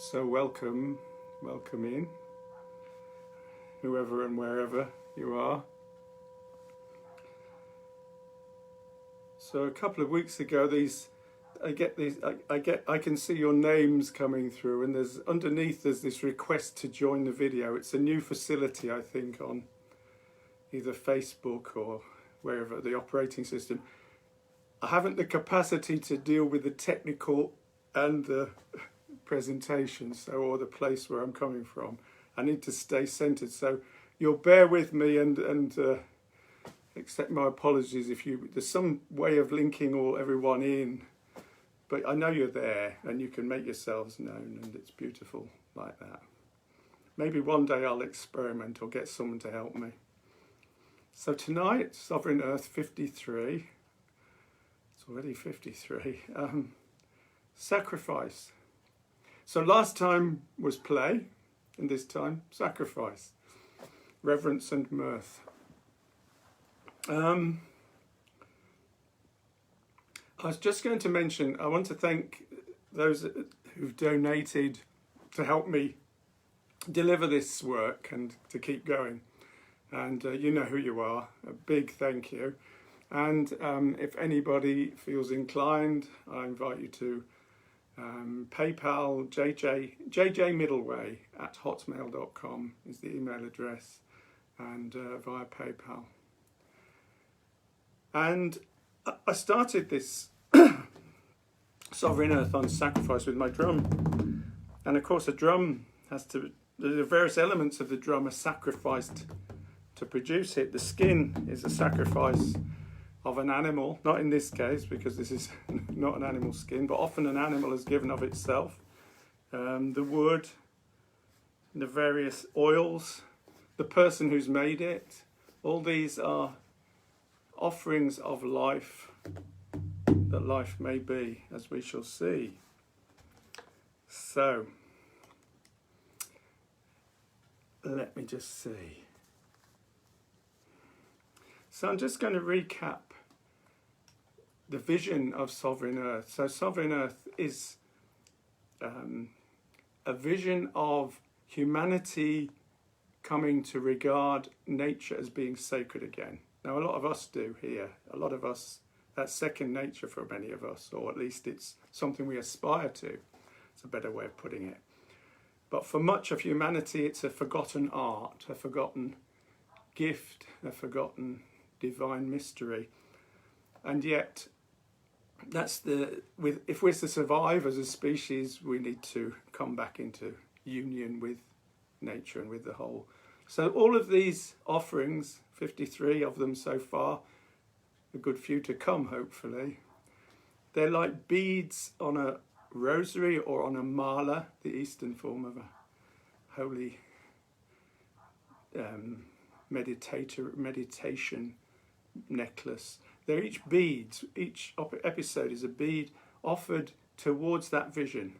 So welcome in, whoever and wherever you are. So a couple of weeks ago, I can see your names coming through, and underneath there's this request to join the video. It's a new facility, I think, on either Facebook or wherever, the operating system. I haven't the capacity to deal with the technical and the presentation, or the place where I'm coming from. I need to stay centered, so you'll bear with me and accept my apologies if there's some way of linking everyone in, but I know you're there and you can make yourselves known, and it's beautiful like that. Maybe one day I'll experiment or get someone to help me. So tonight, Sovereign Earth 53. It's already 53. Sacrifice. So last time was play, and this time sacrifice, reverence and mirth. I was just going to mention, I want to thank those who've donated to help me deliver this work and to keep going. And you know who you are. A big thank you. And if anybody feels inclined, I invite you to PayPal, jjmiddleway@hotmail.com is the email address, and via PayPal. And I started this Sovereign Earth on sacrifice with my drum. And of course, a drum the various elements of the drum are sacrificed to produce it. The skin is a sacrifice of an animal, not in this case because this is not an animal skin, but often an animal is given of itself. The wood, the various oils, the person who's made it, all these are offerings of life, that life may be, as we shall see. So, let me just see. So I'm just going to recap the vision of Sovereign Earth. So Sovereign Earth is a vision of humanity coming to regard nature as being sacred again. Now, a lot of us do here. A lot of us, that's second nature for many of us, or at least it's something we aspire to. It's a better way of putting it. But for much of humanity, it's a forgotten art, a forgotten gift, a forgotten divine mystery. And yet, if we're to survive as a species, we need to come back into union with nature and with the whole. So all of these offerings, 53 of them so far, a good few to come hopefully, they're like beads on a rosary or on a mala, the Eastern form of a holy meditation necklace. They're each beads. Each episode is a bead offered towards that vision.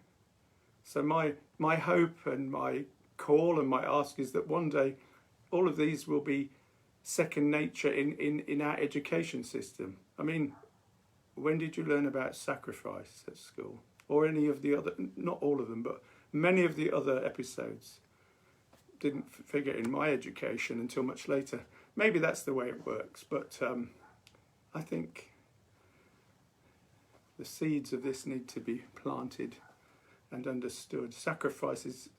So my hope and my call and my ask is that one day all of these will be second nature in our education system. I mean, when did you learn about sacrifice at school? Or any of the other, not all of them, but many of the other episodes didn't figure in my education until much later. Maybe that's the way it works, but I think the seeds of this need to be planted and understood. Sacrifice is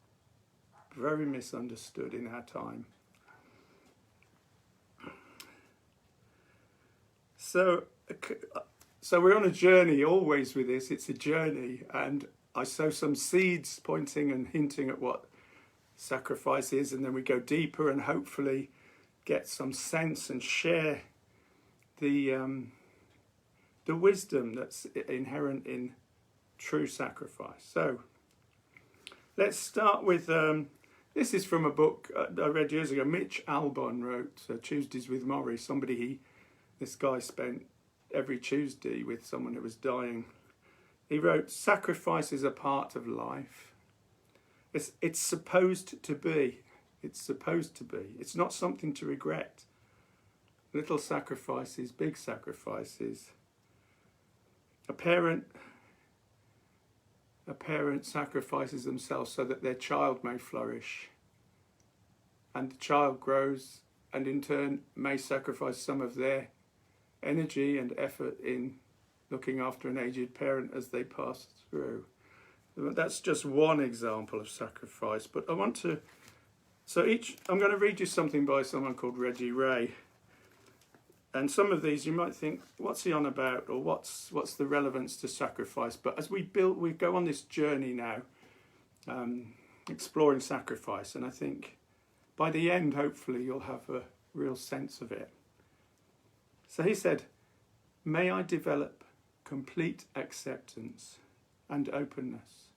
very misunderstood in our time. So we're on a journey always with this. It's a journey, and I sow some seeds pointing and hinting at what sacrifice is, and then we go deeper and hopefully get some sense and share the wisdom that's inherent in true sacrifice. So let's start with, this is from a book I read years ago. Mitch Albom wrote Tuesdays with Morrie. This guy spent every Tuesday with someone who was dying. He wrote, sacrifice is a part of life. It's supposed to be. It's supposed to be. It's not something to regret. Little sacrifices, big sacrifices. A parent a parent sacrifices themselves so that their child may flourish. And the child grows and in turn may sacrifice some of their energy and effort in looking after an aged parent as they pass through. That's just one example of sacrifice, but I'm going to read you something by someone called Reggie Ray. And some of these you might think, what's he on about, or what's the relevance to sacrifice? But as we go on this journey now, exploring sacrifice, and I think by the end, hopefully, you'll have a real sense of it. So he said, "May I develop complete acceptance and openness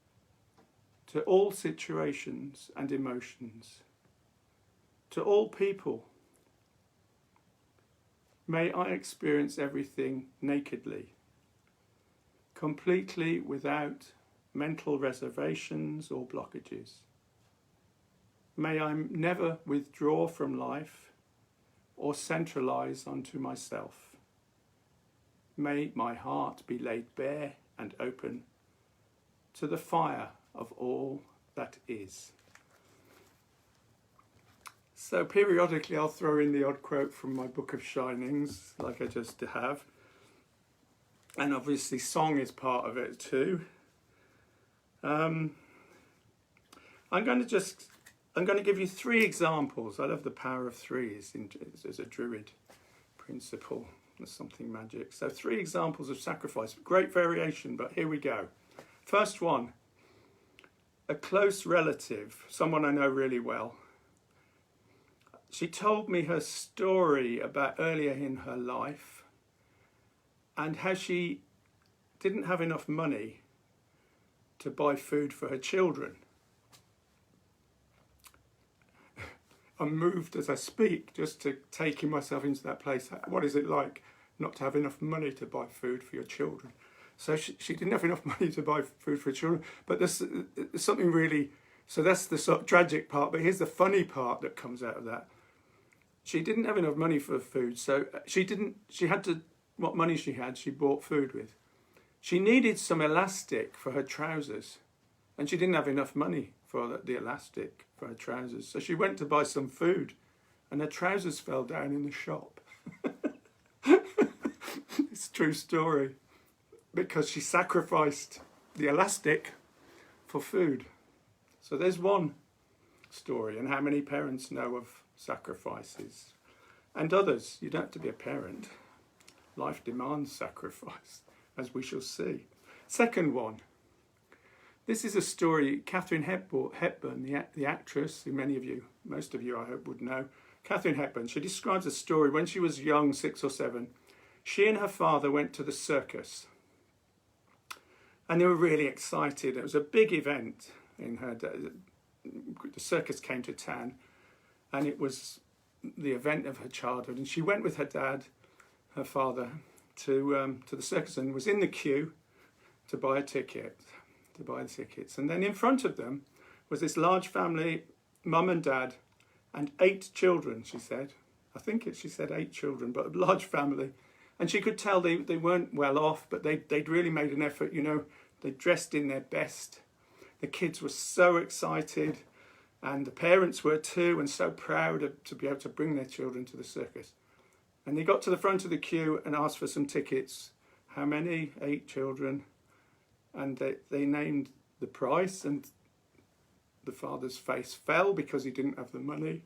to all situations and emotions, to all people. May I experience everything nakedly, completely without mental reservations or blockages. May I never withdraw from life or centralize onto myself. May my heart be laid bare and open to the fire of all that is." So periodically I'll throw in the odd quote from my Book of Shinings, like I just have. And obviously song is part of it too. I'm going to give you 3 examples. I love the power of 3 as a Druid principle. There's something magic. So 3 examples of sacrifice. Great variation, but here we go. First one, a close relative, someone I know really well. She told me her story about earlier in her life and how she didn't have enough money to buy food for her children. I'm moved as I speak, just to taking myself into that place. What is it like not to have enough money to buy food for your children? So she didn't have enough money to buy food for her children, but there's something really, so that's the sort of tragic part, but here's the funny part that comes out of that. She didn't have enough money for food, so what money she had, she bought food with. She needed some elastic for her trousers, and she didn't have enough money for the elastic for her trousers. So she went to buy some food, and her trousers fell down in the shop. It's a true story, because she sacrificed the elastic for food. So there's one story, and how many parents know of sacrifices? And others. You don't have to be a parent. Life demands sacrifice, as we shall see. Second one. This is a story, Katharine Hepburn, the actress, who most of you I hope would know. Katharine Hepburn, she describes a story when she was young, 6 or 7. She and her father went to the circus. And they were really excited. It was a big event in her day. The circus came to town, and it was the event of her childhood. And she went with her dad, her father, to the circus and was in the queue to buy the tickets. And then in front of them was this large family, mum and dad, and 8 children, she said. She said 8 children, but a large family. And she could tell they weren't well off, but they'd really made an effort, they dressed in their best. The kids were so excited, and the parents were too, and so proud to be able to bring their children to the circus. And they got to the front of the queue and asked for some tickets. How many? 8 children. And they named the price, and the father's face fell because he didn't have the money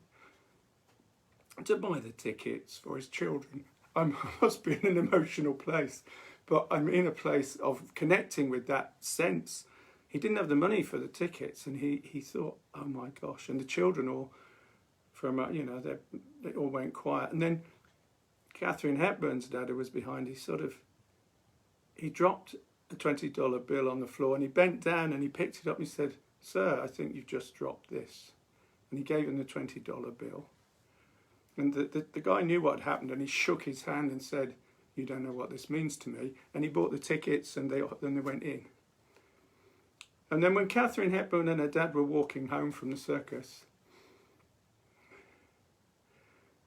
to buy the tickets for his children. I must be in an emotional place, but I'm in a place of connecting with that sense. He didn't have the money for the tickets, and he thought, oh my gosh. And the children all, they all went quiet. And then Katharine Hepburn's dad, who was behind, he dropped a $20 bill on the floor, and he bent down and he picked it up and he said, "Sir, I think you've just dropped this." And he gave him the $20 bill. And the guy knew what had happened, and he shook his hand and said, "You don't know what this means to me." And he bought the tickets, and then they went in. And then when Katharine Hepburn and her dad were walking home from the circus,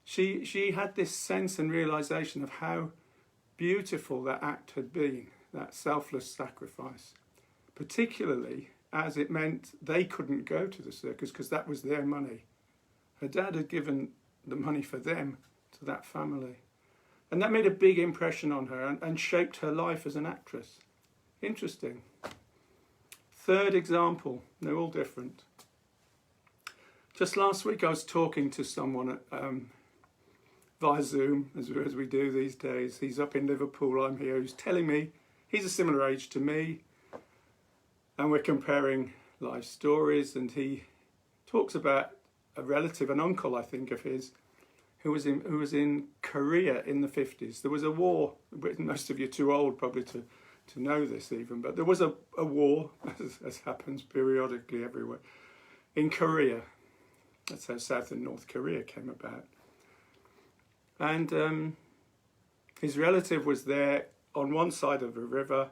she had this sense and realization of how beautiful that act had been, that selfless sacrifice. particularly as it meant they couldn't go to the circus because that was their money. Her dad had given the money for them to that family. And that made a big impression on her and shaped her life as an actress. Interesting. Third example, they're all different. Just last week I was talking to someone via Zoom, as we do these days. He's up in Liverpool, I'm here. He's telling me he's a similar age to me, and we're comparing life stories, and he talks about a relative, an uncle I think of his, who was in Korea in the 50s. There was a war. Most of you are too old probably to know this even, but there was a war, as happens periodically everywhere, in Korea. That's how South and North Korea came about. And his relative was there on one side of the river,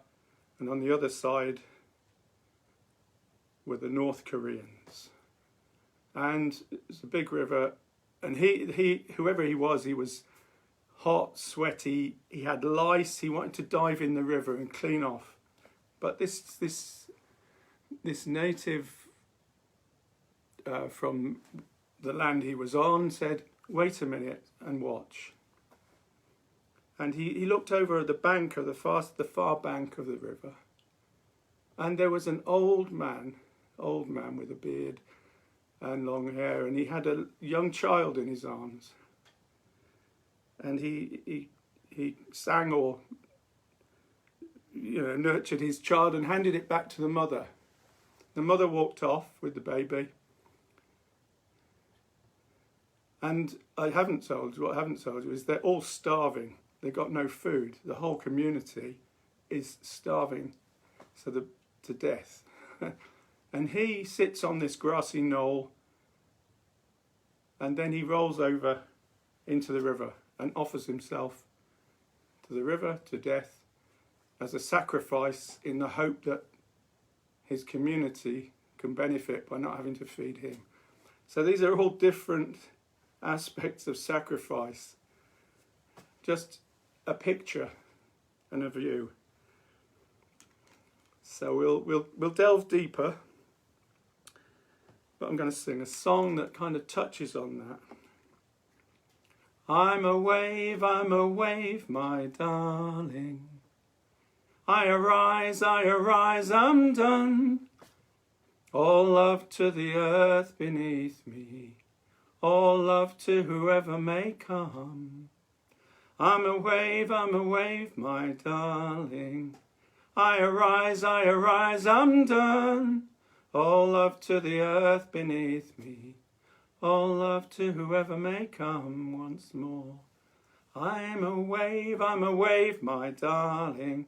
and on the other side were the North Koreans. And it's a big river, and he whoever he was hot, sweaty, he had lice, he wanted to dive in the river and clean off. But this native from the land he was on said, wait a minute and watch. And he looked over at the bank of the far bank of the river, and there was an old man with a beard and long hair, and he had a young child in his arms. And he sang or nurtured his child and handed it back to the mother. The mother walked off with the baby. And what I haven't told you is they're all starving. They've got no food. The whole community is starving to death. And he sits on this grassy knoll, and then he rolls over into the river and offers himself to the river, to death, as a sacrifice in the hope that his community can benefit by not having to feed him. So these are all different aspects of sacrifice. Just a picture and a view. So we'll delve deeper, but I'm going to sing a song that kind of touches on that. I'm a wave, my darling. I arise, I'm done. All love to the earth beneath me. All love to whoever may come. I'm a wave, my darling. I arise, I'm done. All love to the earth beneath me. All love to whoever may come once more. I'm a wave, my darling.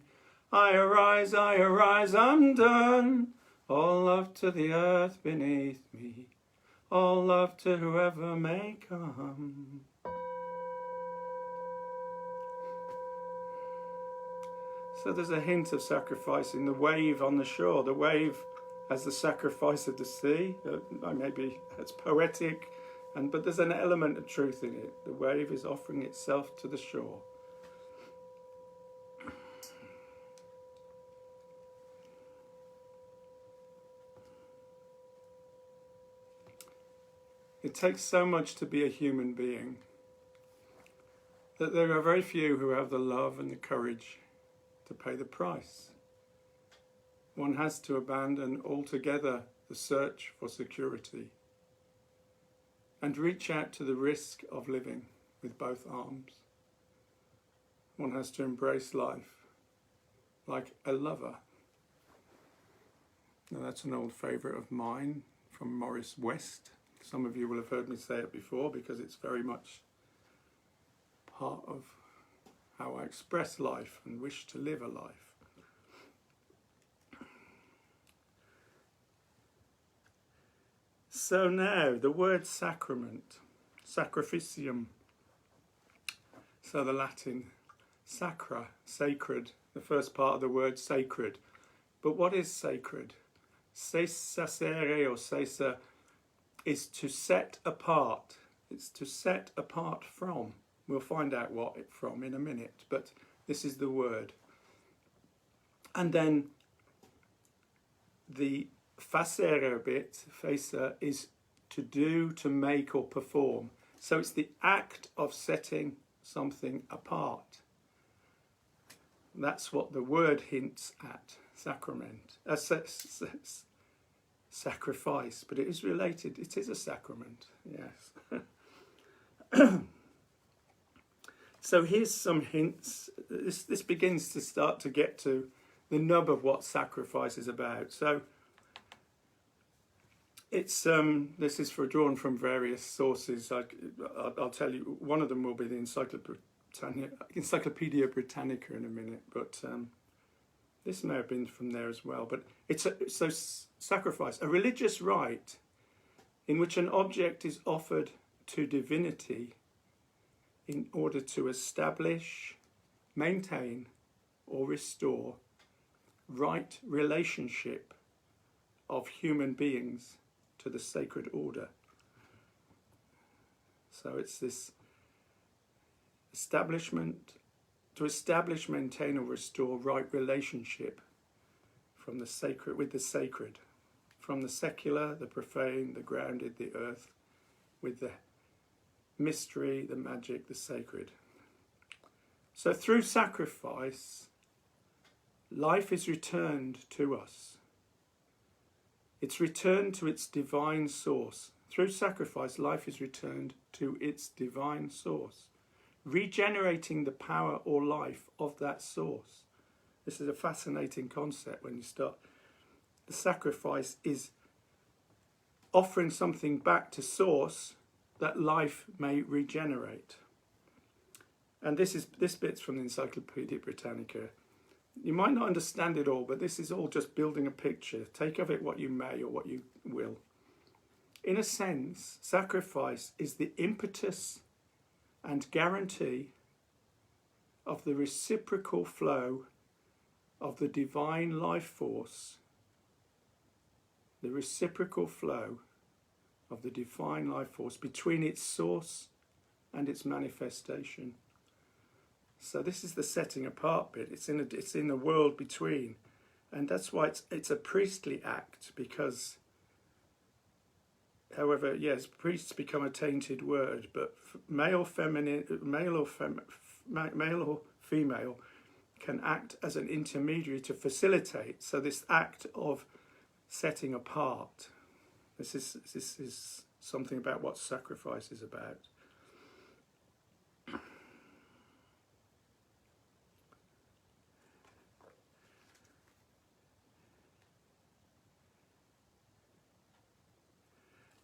I arise, I'm done. All love to the earth beneath me. All love to whoever may come. So there's a hint of sacrifice in the wave on the shore. The wave as the sacrifice of the sea. Maybe it's poetic, but there's an element of truth in it. The wave is offering itself to the shore. It takes so much to be a human being that there are very few who have the love and the courage to pay the price. One has to abandon altogether the search for security and reach out to the risk of living with both arms. One has to embrace life like a lover. Now that's an old favourite of mine from Morris West. Some of you will have heard me say it before because it's very much part of how I express life and wish to live a life. So now, the word sacrament, sacrificium. So the Latin, sacra, sacred, the first part of the word sacred. But what is sacred? Sacere or sacer is to set apart. It's to set apart from. We'll find out what it from in a minute, but this is the word. And then the facere bit, facer, is to do, to make or perform. So it's the act of setting something apart. That's what the word hints at, sacrament, sacrifice, but it is related, it is a sacrament, yes. So here's some hints. This begins to start to get to the nub of what sacrifice is about. So it's this is drawn from various sources. I'll tell you, one of them will be the Encyclopedia Britannica in a minute, but this may have been from there as well. But sacrifice, a religious rite in which an object is offered to divinity in order to establish, maintain, or restore right relationship of human beings to the sacred order. So it's this establishment, to establish, maintain, or restore right relationship from the sacred with the sacred, from the secular, the profane, the grounded, the earth, with the mystery, the magic, the sacred. So through sacrifice, life is returned to us. It's returned to its divine source. Through sacrifice, life is returned to its divine source, regenerating the power or life of that source. This is a fascinating concept when you start. The sacrifice is offering something back to source that life may regenerate. And this bit's from the Encyclopedia Britannica. You might not understand it all, but this is all just building a picture. Take of it what you may or what you will. In a sense, sacrifice is the impetus and guarantee of the reciprocal flow of the divine life force, the reciprocal flow of the divine life force between its source and its manifestation. So this is the setting apart bit. It's in the world between, and that's why it's a priestly act, because, however, yes, priests become a tainted word, but male or female can act as an intermediary to facilitate. So this act of setting apart, this is something about what sacrifice is about.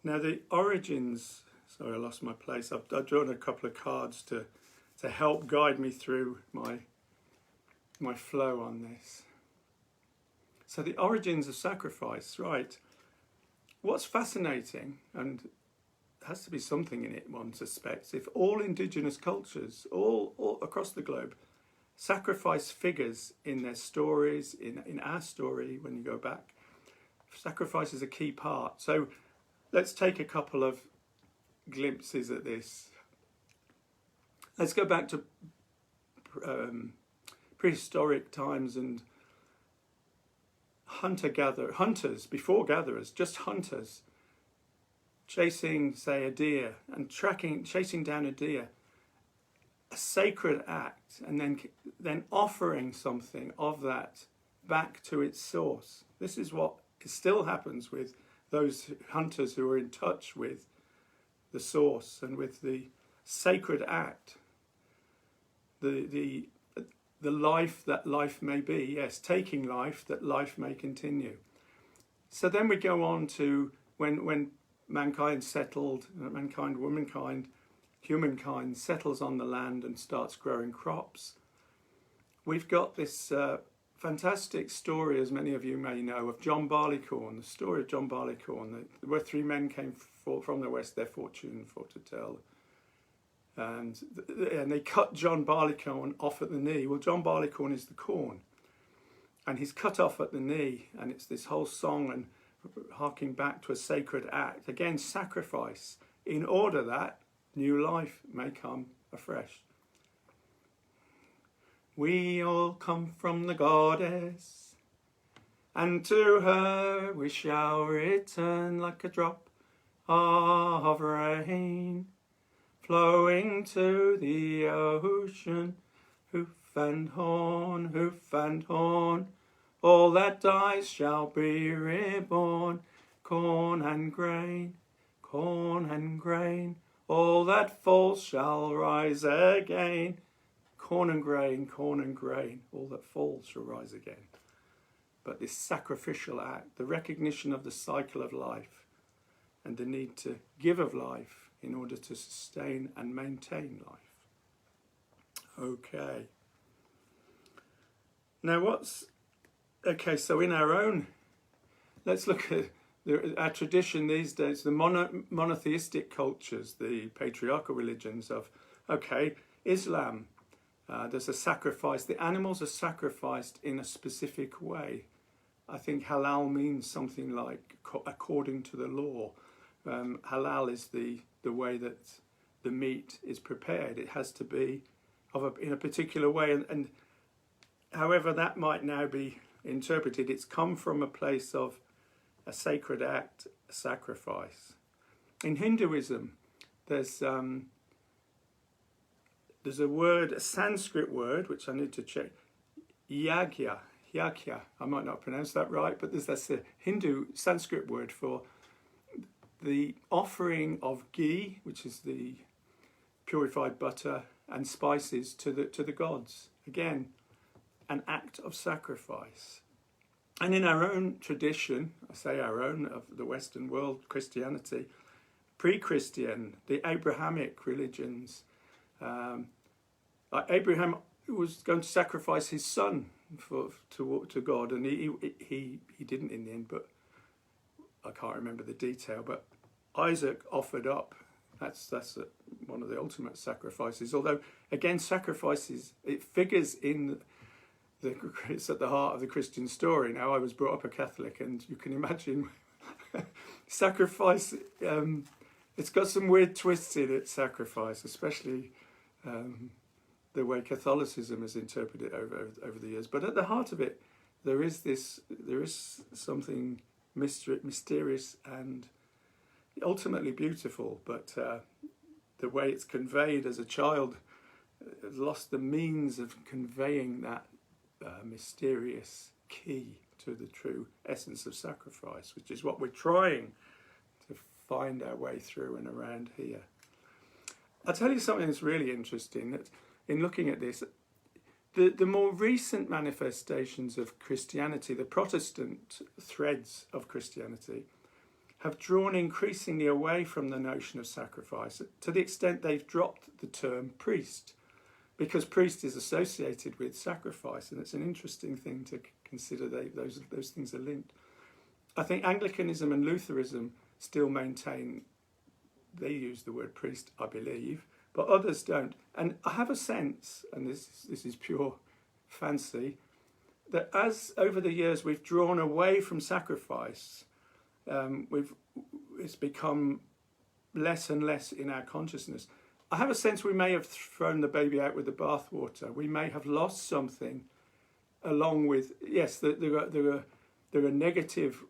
Now the origins, sorry I lost my place, I've drawn a couple of cards to help guide me through my flow on this. So the origins of sacrifice, right. What's fascinating, and there has to be something in it one suspects, if all indigenous cultures, all across the globe, sacrifice figures in their stories, in our story when you go back, sacrifice is a key part. So let's take a couple of glimpses at this. Let's go back to prehistoric times and hunters before gatherers, just hunters, chasing, say, a deer and chasing down a deer, a sacred act, and then offering something of that back to its source. This is what still happens with those hunters who are in touch with the source and with the sacred act, the life that life may be, yes, taking life that life may continue. So then we go on to when mankind settled, humankind settles on the land and starts growing crops. We've got this fantastic story, as many of you may know, of John Barleycorn, the story of John Barleycorn, where three men came from the west, their fortune for to tell. And they cut John Barleycorn off at the knee. Well, John Barleycorn is the corn, and he's cut off at the knee, and it's this whole song and harking back to a sacred act, again sacrifice, in order that new life may come afresh. We all come from the goddess, and to her we shall return like a drop of rain, flowing to the ocean. Hoof and horn, hoof and horn, all that dies shall be reborn. Corn and grain, all that falls shall rise again. Corn and grain, all that falls shall rise again. But this sacrificial act, the recognition of the cycle of life and the need to give of life in order to sustain and maintain life. Okay. Now so in our own, let's look at our tradition these days, the monotheistic cultures, the patriarchal religions of, Islam, there's a sacrifice. The animals are sacrificed in a specific way. I think halal means something like according to the law. Halal is the way that the meat is prepared. It has to be in a particular way. And however that might now be interpreted, it's come from a place of a sacred act, a sacrifice. In Hinduism, there's a word, a Sanskrit word, which I need to check, yagya. I might not pronounce that right, but that's a Hindu Sanskrit word for the offering of ghee, which is the purified butter, and spices to the gods. Again, an act of sacrifice. And in our own tradition, I say our own, of the Western world, Christianity, pre-Christian, the Abrahamic religions, Abraham was going to sacrifice his son to God, and he didn't in the end, but I can't remember the detail. But Isaac offered up. That's one of the ultimate sacrifices. Although again, sacrifices, it figures in it's at the heart of the Christian story. Now, I was brought up a Catholic, and you can imagine sacrifice. It's got some weird twists in it. Sacrifice, especially the way Catholicism has interpreted it over the years. But at the heart of it, there is something mysterious and ultimately beautiful. But the way it's conveyed as a child, lost the means of conveying that mysterious key to the true essence of sacrifice, which is what we're trying to find our way through and around here. I'll tell you something that's really interesting, that in looking at this, the more recent manifestations of Christianity, the Protestant threads of Christianity, have drawn increasingly away from the notion of sacrifice, to the extent they've dropped the term priest, because priest is associated with sacrifice, and it's an interesting thing to consider. Those things are linked. I think Anglicanism and Lutheranism still maintain, they use the word priest, I believe, but others don't. And I have a sense, and this is pure fancy, that as over the years we've drawn away from sacrifice, it's become less and less in our consciousness. I have a sense we may have thrown the baby out with the bathwater. We may have lost something along with, yes, there are negative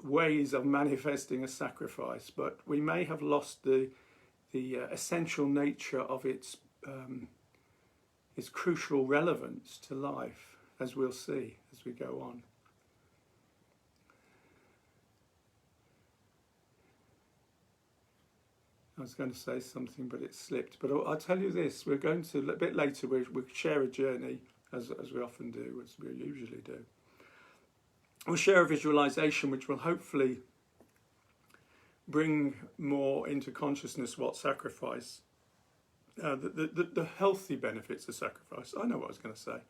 ways of manifesting a sacrifice, but we may have lost the essential nature of its crucial relevance to life, as we'll see as we go on. I was going to say something, but it slipped. But I'll tell you this: we're going to, a bit later, we'll share a journey, as we often do, as we usually do. We'll share a visualization which will hopefully bring more into consciousness what sacrifice, the healthy benefits of sacrifice. I know what I was going to say.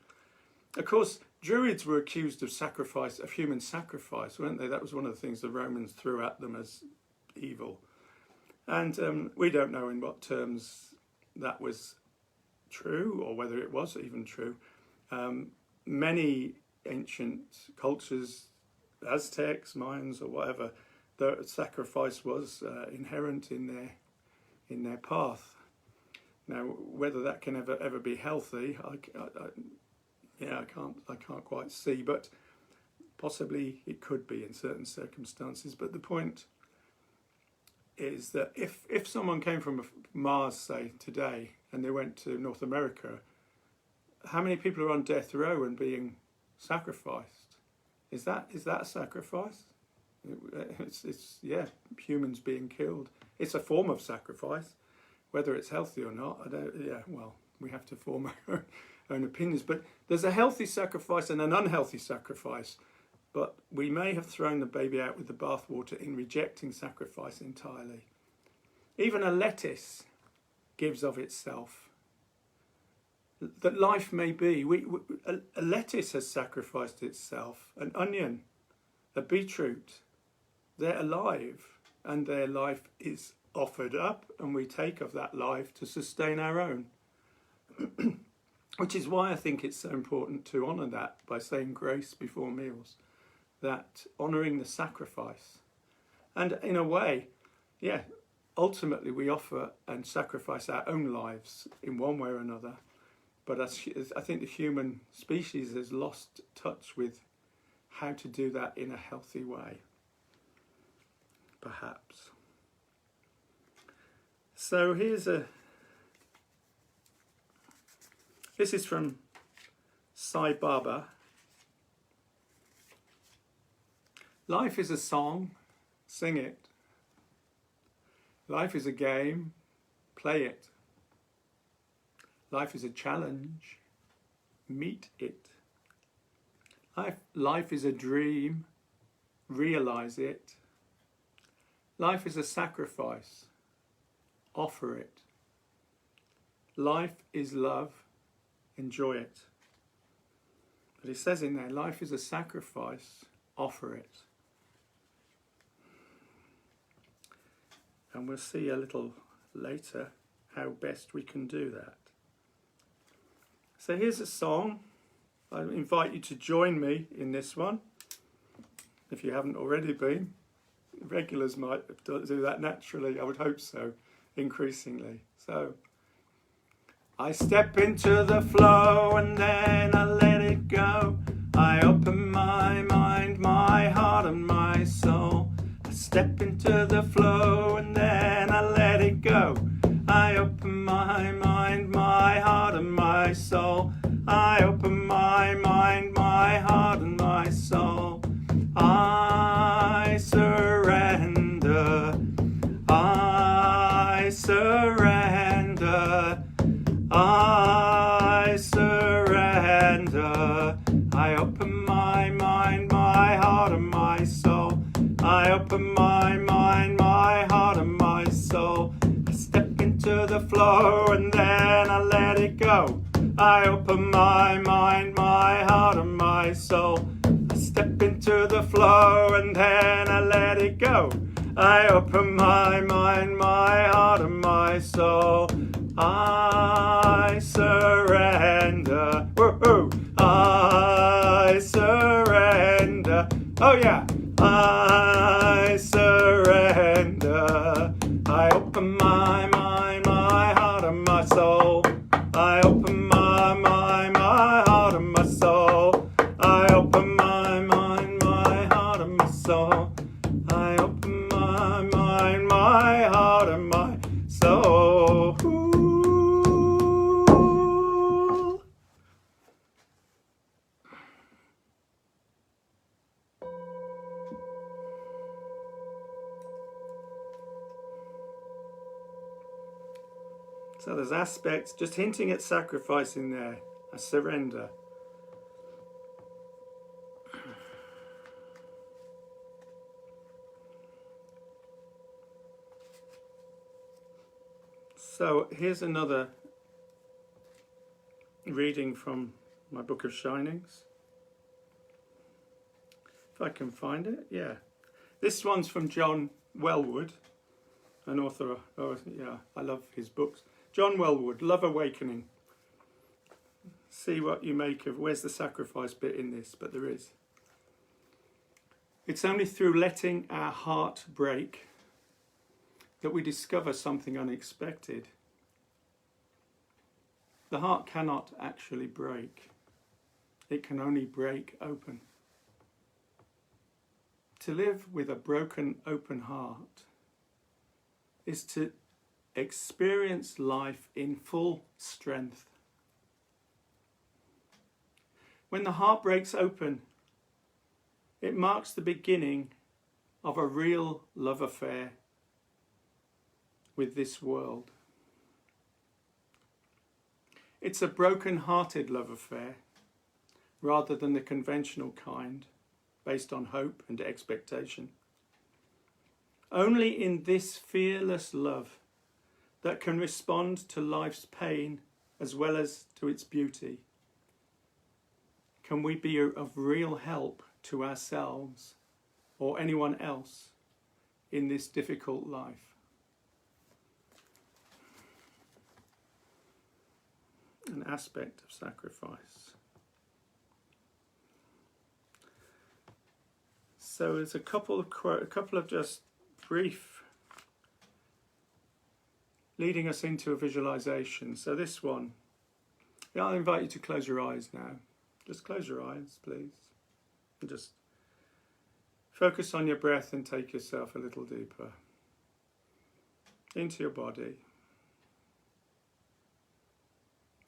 Of course, Druids were accused of sacrifice, of human sacrifice, weren't they? That was one of the things the Romans threw at them as evil. And we don't know in what terms that was true, or whether it was even true. Many ancient cultures, Aztecs, Mayans, or whatever, the sacrifice was inherent in their path. Now, whether that can ever be healthy, I can't quite see. But Possibly it could be in certain circumstances, but the point is that if someone came from Mars, say, today, and they went to North America, how many people are on death row and being sacrificed? Is that a sacrifice? It's humans being killed. It's a form of sacrifice, whether it's healthy or not. Well, we have to form our own opinions. But there's a healthy sacrifice and an unhealthy sacrifice. But we may have thrown the baby out with the bathwater in rejecting sacrifice entirely. Even a lettuce gives of itself. That life may be. A lettuce has sacrificed itself. An onion, a beetroot, they're alive, and their life is offered up, and we take of that life to sustain our own. Which is why I think it's so important to honour that by saying grace before meals. That honouring the sacrifice. And in a way, ultimately we offer and sacrifice our own lives in one way or another. But I think the human species has lost touch with how to do that in a healthy way. Perhaps. So this is from Sai Baba. Life is a song, sing it. Life is a game, play it. Life is a challenge, meet it. Life is a dream, realize it. Life is a sacrifice, offer it. Life is love, enjoy it. But he says in there, life is a sacrifice, offer it. And we'll see a little later how best we can do that. So here's a song. I invite you to join me in this one, if you haven't already been. Regulars might do that naturally, I would hope so, increasingly. So, I step into the flow and then I let it go. I open my mind, my heart and my soul. I step into the flow and then I let it go. I open my mind, my heart and my soul. I open my mind, my heart and my soul. I surrender. I surrender. I surrender. I open my mind, my heart and my soul. I open my mind, my heart and my soul. I step into the flow and then I let it go. I open my mind, my heart and my soul. I step into the flow and then I let it go. I open my mind, my heart and my soul. I surrender. Woo-hoo. I surrender. Oh yeah. I surrender. I open my mind, my heart and my soul. I open my mind, my heart and my soul. I open my mind, my heart and my soul. I open my mind, my heart and my soul. So there's aspects, just hinting at sacrifice in there, a surrender. So here's another reading from my Book of Shinings. If I can find it, yeah. This one's from John Welwood, an author. I love his books. John Welwood, Love Awakening. See what you make of, where's the sacrifice bit in this, but there is. It's only through letting our heart break that we discover something unexpected. The heart cannot actually break. It can only break open. To live with a broken, open heart is to experience life in full strength. When the heart breaks open, it marks the beginning of a real love affair with this world. It's a broken-hearted love affair rather than the conventional kind based on hope and expectation. Only in this fearless love that can respond to life's pain as well as to its beauty can we be of real help to ourselves or anyone else in this difficult life. An aspect of sacrifice. So there's a couple of just brief leading us into a visualization. So this one, I'll invite you to close your eyes now. Just close your eyes, please. And just focus on your breath and take yourself a little deeper into your body.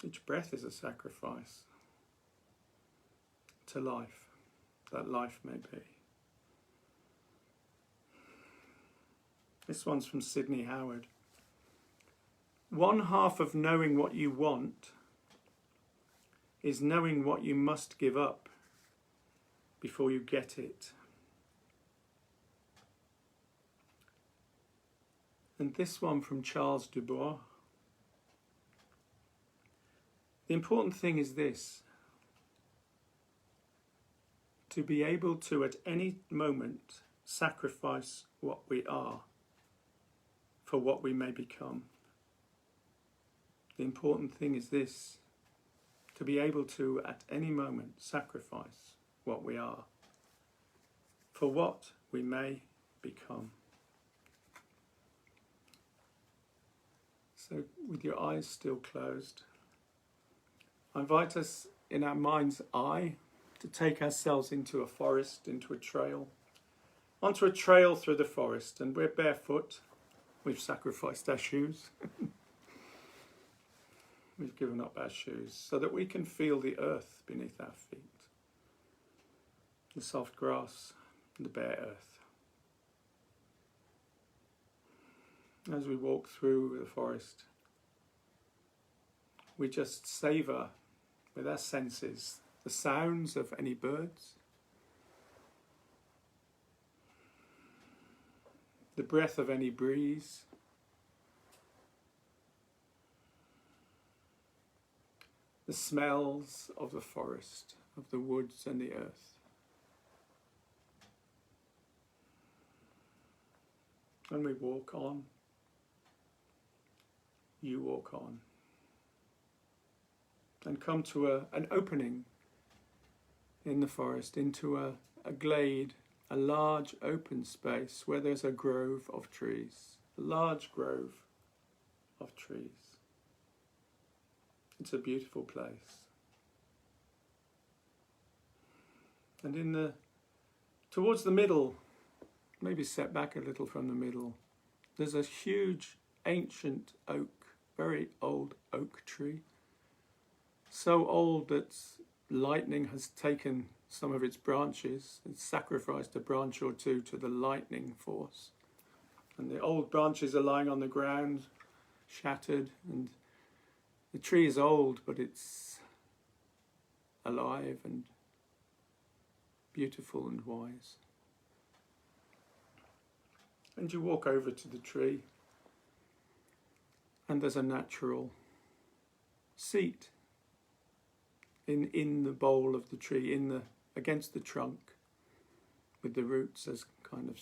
Each breath is a sacrifice to life, that life may be. This one's from Sidney Howard. One half of knowing what you want is knowing what you must give up before you get it. And this one from Charles Dubois. The important thing is this: to be able to at any moment sacrifice what we are for what we may become. The important thing is this: to be able to at any moment sacrifice what we are for what we may become. So with your eyes still closed, I invite us in our mind's eye to take ourselves into a forest, into a trail, onto a trail through the forest, and we're barefoot. We've sacrificed our shoes. We've given up our shoes so that we can feel the earth beneath our feet, the soft grass and the bare earth. As we walk through the forest, we just savour with our senses the sounds of any birds, the breath of any breeze, the smells of the forest, of the woods and the earth. And we walk on, you walk on, and come to an opening in the forest, into a glade, a large open space where there's a grove of trees, a large grove of trees. It's a beautiful place. And towards the middle, maybe set back a little from the middle, there's a huge ancient oak, very old oak tree. So old that lightning has taken some of its branches. It's sacrificed a branch or two to the lightning force. And the old branches are lying on the ground, shattered, and the tree is old, but it's alive and beautiful and wise. And you walk over to the tree, and there's a natural seat in the bole of the tree, against the trunk, with the roots as kind of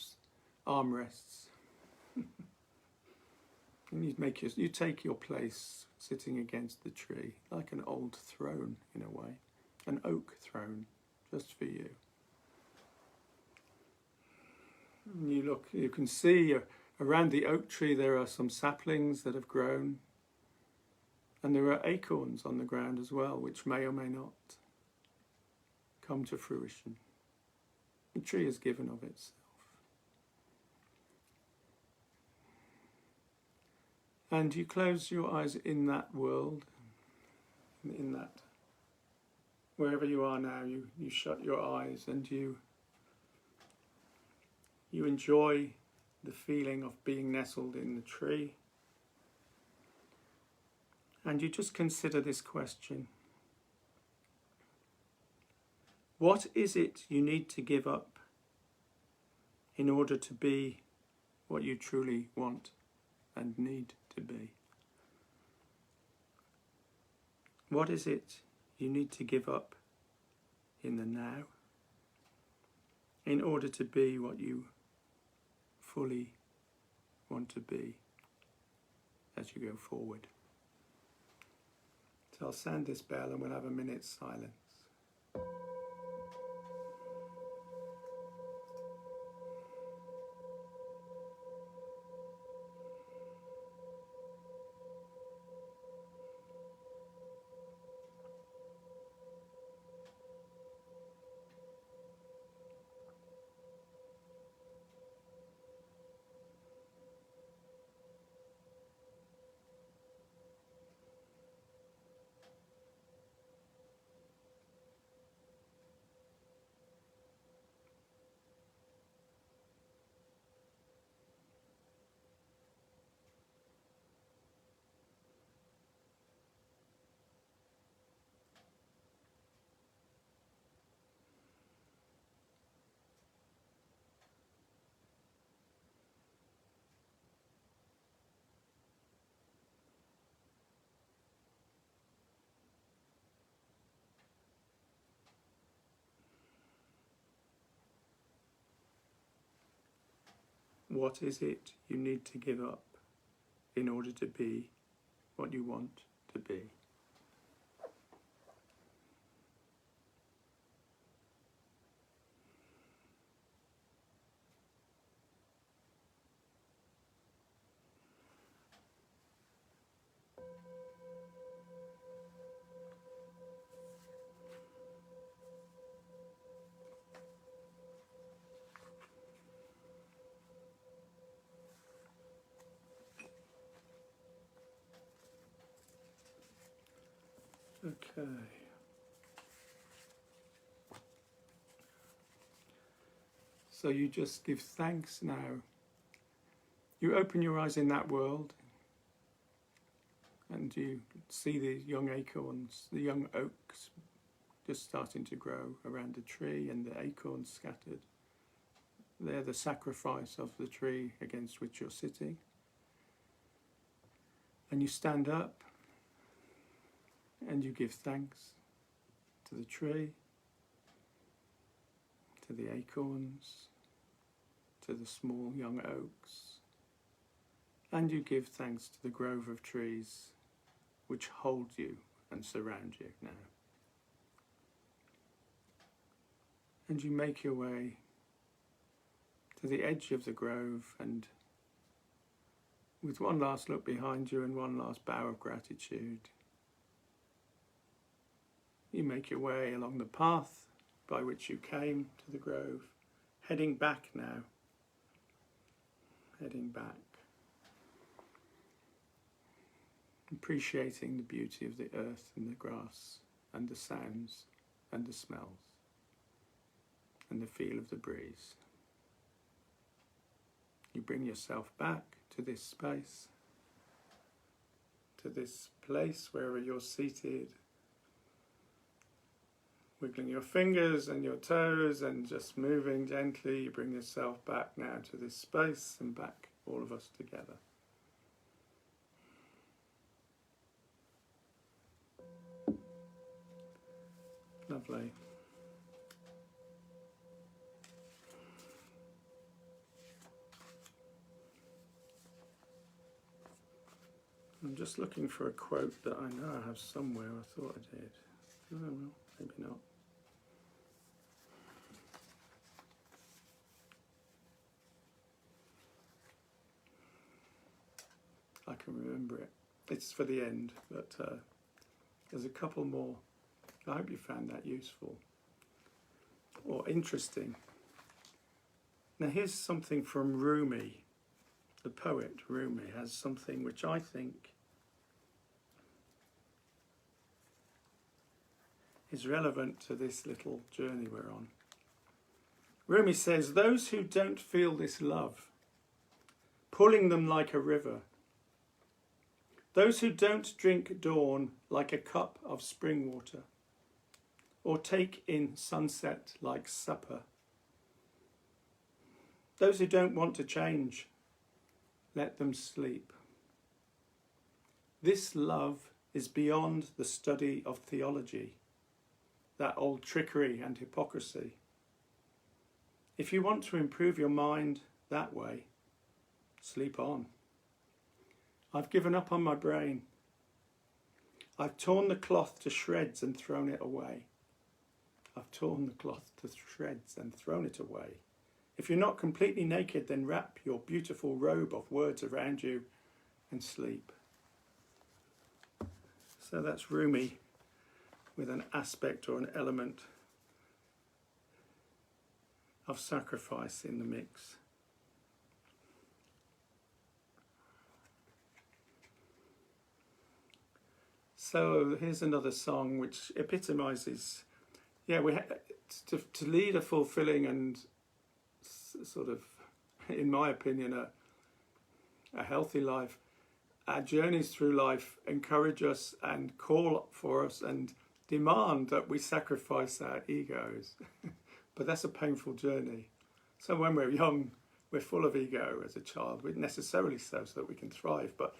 armrests. And you take your place sitting against the tree, like an old throne in a way, an oak throne, just for you. And you can see around the oak tree there are some saplings that have grown, and there are acorns on the ground as well, which may or may not come to fruition. The tree is given of itself. And you close your eyes in that world, in that, wherever you are now, you shut your eyes and you enjoy the feeling of being nestled in the tree. And you just consider this question. What is it you need to give up in order to be what you truly want and need to be? What is it you need to give up in the now in order to be what you fully want to be as you go forward? So I'll sound this bell and we'll have a minute's silence. What is it you need to give up in order to be what you want to be? Okay. So you just give thanks now. You open your eyes in that world and you see the young acorns, the young oaks just starting to grow around the tree and the acorns scattered. They're the sacrifice of the tree against which you're sitting. And you stand up and you give thanks to the tree, to the acorns, to the small young oaks, and you give thanks to the grove of trees which hold you and surround you now. And you make your way to the edge of the grove, and with one last look behind you and one last bow of gratitude, you make your way along the path by which you came to the grove, heading back now, heading back, appreciating the beauty of the earth and the grass and the sounds and the smells and the feel of the breeze. You bring yourself back to this space, to this place wherever you're seated, wiggling your fingers and your toes and just moving gently. You bring yourself back now to this space and back, all of us together. Lovely. I'm just looking for a quote that I know I have somewhere. I thought I did. Oh, well, maybe not. I can remember it. It's for the end, but there's a couple more. I hope you found that useful or interesting. Now here's something from Rumi. the poet Rumi has something which I think is relevant to this little journey we're on. Rumi says, those who don't feel this love, pulling them like a river, those who don't drink dawn like a cup of spring water, or take in sunset like supper, those who don't want to change, let them sleep. This love is beyond the study of theology, that old trickery and hypocrisy. If you want to improve your mind that way, sleep on. I've given up on my brain. I've torn the cloth to shreds and thrown it away. I've torn the cloth to shreds and thrown it away. If you're not completely naked, then wrap your beautiful robe of words around you and sleep. So that's Rumi with an aspect or an element of sacrifice in the mix. So here's another song which epitomizes, to lead a fulfilling and sort of, in my opinion, a healthy life. Our journeys through life encourage us and call for us and demand that we sacrifice our egos. But that's a painful journey. So when we're young, we're full of ego as a child, we're necessarily so that we can thrive. But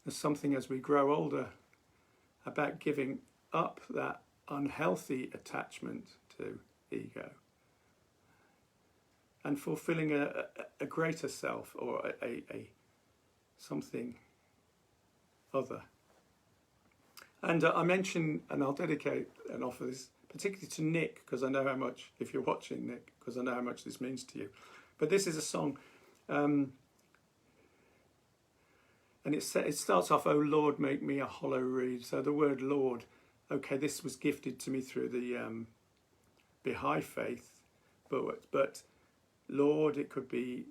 there's something as we grow older about giving up that unhealthy attachment to ego and fulfilling a greater self, or a something other. And I mention, and I'll dedicate and offer this particularly to Nick, because I know how much, if you're watching, Nick, because I know how much this means to you. But this is a song, and it starts off, "Oh Lord, make me a hollow reed." So the word Lord, okay, this was gifted to me through the Baha'i faith, but Lord, it could be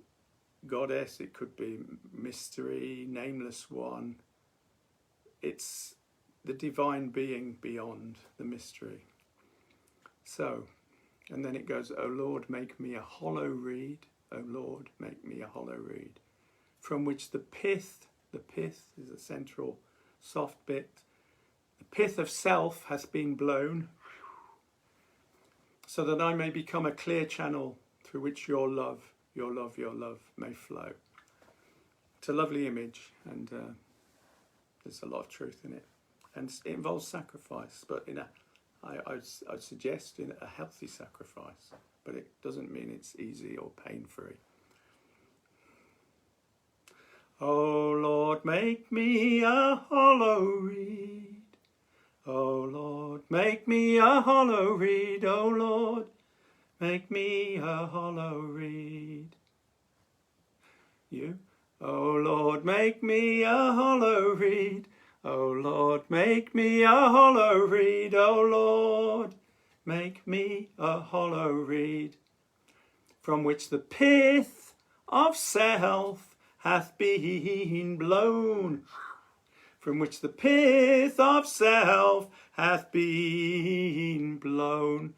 goddess, it could be mystery, nameless one. It's the divine being beyond the mystery. So, and then it goes, "Oh Lord, make me a hollow reed. Oh Lord, make me a hollow reed, from which the pith is a central soft bit, the pith of self hath been blown, so that I may become a clear channel through which your love may flow." It's a lovely image, and there's a lot of truth in it. And it involves sacrifice, but I'd suggest in a healthy sacrifice, but it doesn't mean it's easy or pain-free. Oh Lord, make me a hollow reed. Oh Lord, make me a hollow reed. Oh Lord, make me a hollow reed. You? Oh Lord, make me a hollow reed. Oh Lord, make me a hollow reed. Oh Lord, make me a hollow reed, from which the pith of self hath been blown, from which the pith of self hath been blown,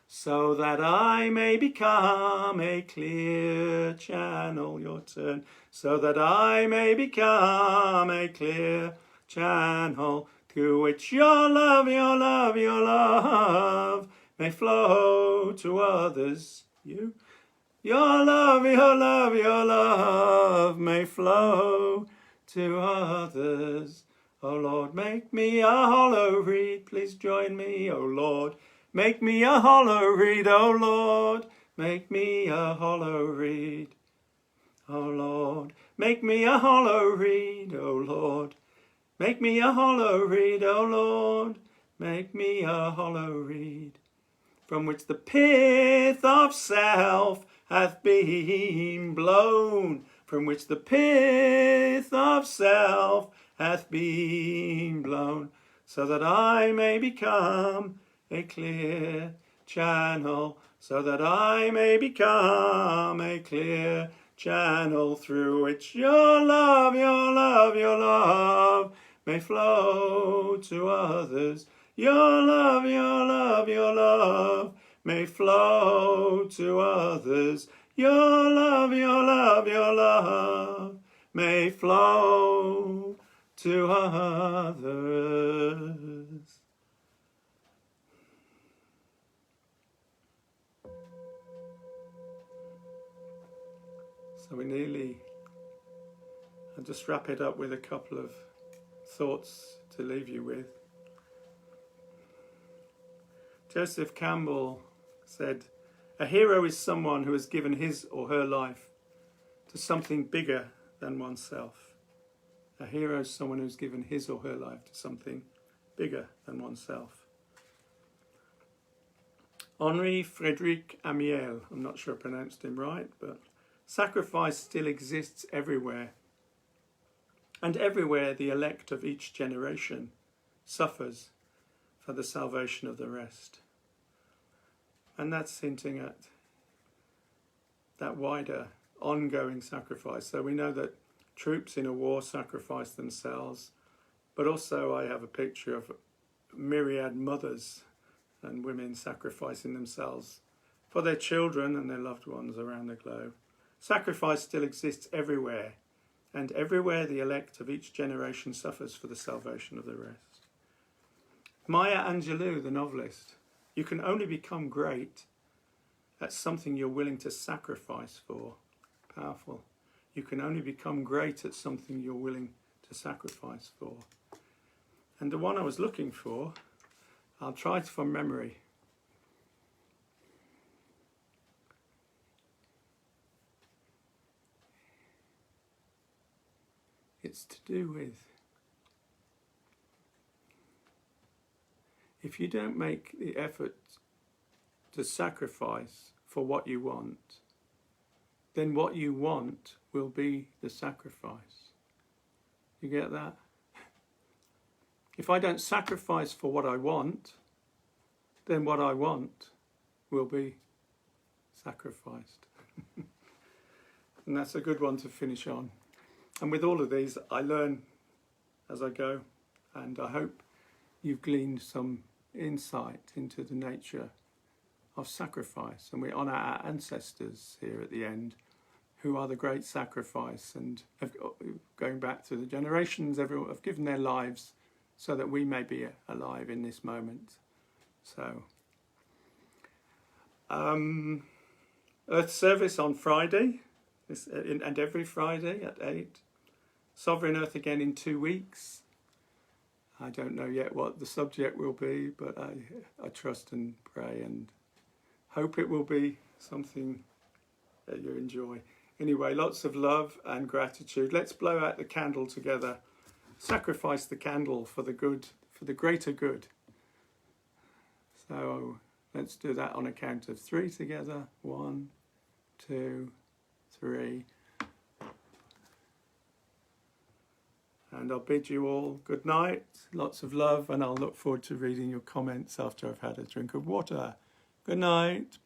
so that I may become a clear channel. Your turn. So that I may become a clear channel through which your love may flow to others. You? Your love may flow to others. Oh Lord, make me a hollow reed. Please join me. Oh Lord, make me a hollow reed. Oh Lord, make me a hollow reed. Oh Lord, make me a hollow reed. Oh Lord, make me a hollow reed. Oh Lord, make me a hollow reed, from which the pith of self hath been blown, from which the pith of self hath been blown, so that I may become a clear channel, so that I may become a clear channel through which your love, your love, your love may flow to others. Your love, your love, your love may flow to others. Your love, your love, your love may flow to others. So I'll just wrap it up with a couple of thoughts to leave you with. Joseph Campbell said, "A hero is someone who has given his or her life to something bigger than oneself." A hero is someone who's given his or her life to something bigger than oneself. Henri Frédéric Amiel, I'm not sure I pronounced him right, but sacrifice still exists everywhere. And everywhere the elect of each generation suffers for the salvation of the rest. And that's hinting at that wider, ongoing sacrifice. So we know that troops in a war sacrifice themselves, but also I have a picture of myriad mothers and women sacrificing themselves for their children and their loved ones around the globe. Sacrifice still exists everywhere, and everywhere the elect of each generation suffers for the salvation of the rest. Maya Angelou, the novelist, you can only become great at something you're willing to sacrifice for. Powerful. You can only become great at something you're willing to sacrifice for. And the one I was looking for, I'll try it from memory. It's to do with, if you don't make the effort to sacrifice for what you want, then what you want will be the sacrifice. You get that? If I don't sacrifice for what I want, then what I want will be sacrificed. And that's a good one to finish on. And with all of these, I learn as I go, and I hope you've gleaned some insight into the nature of sacrifice. And we honour our ancestors here at the end, who are the great sacrifice, and going back to the generations, everyone have given their lives so that we may be alive in this moment. So, Earth Service on Friday, and every Friday at 8. Sovereign Earth again in 2 weeks. I don't know yet what the subject will be, but I trust and pray and hope it will be something that you enjoy. Anyway, lots of love and gratitude. Let's blow out the candle together. Sacrifice the candle for the good, for the greater good. So let's do that on a count of 3 together. 1, 2, 3. And I'll bid you all good night, lots of love, and I'll look forward to reading your comments after I've had a drink of water. Good night.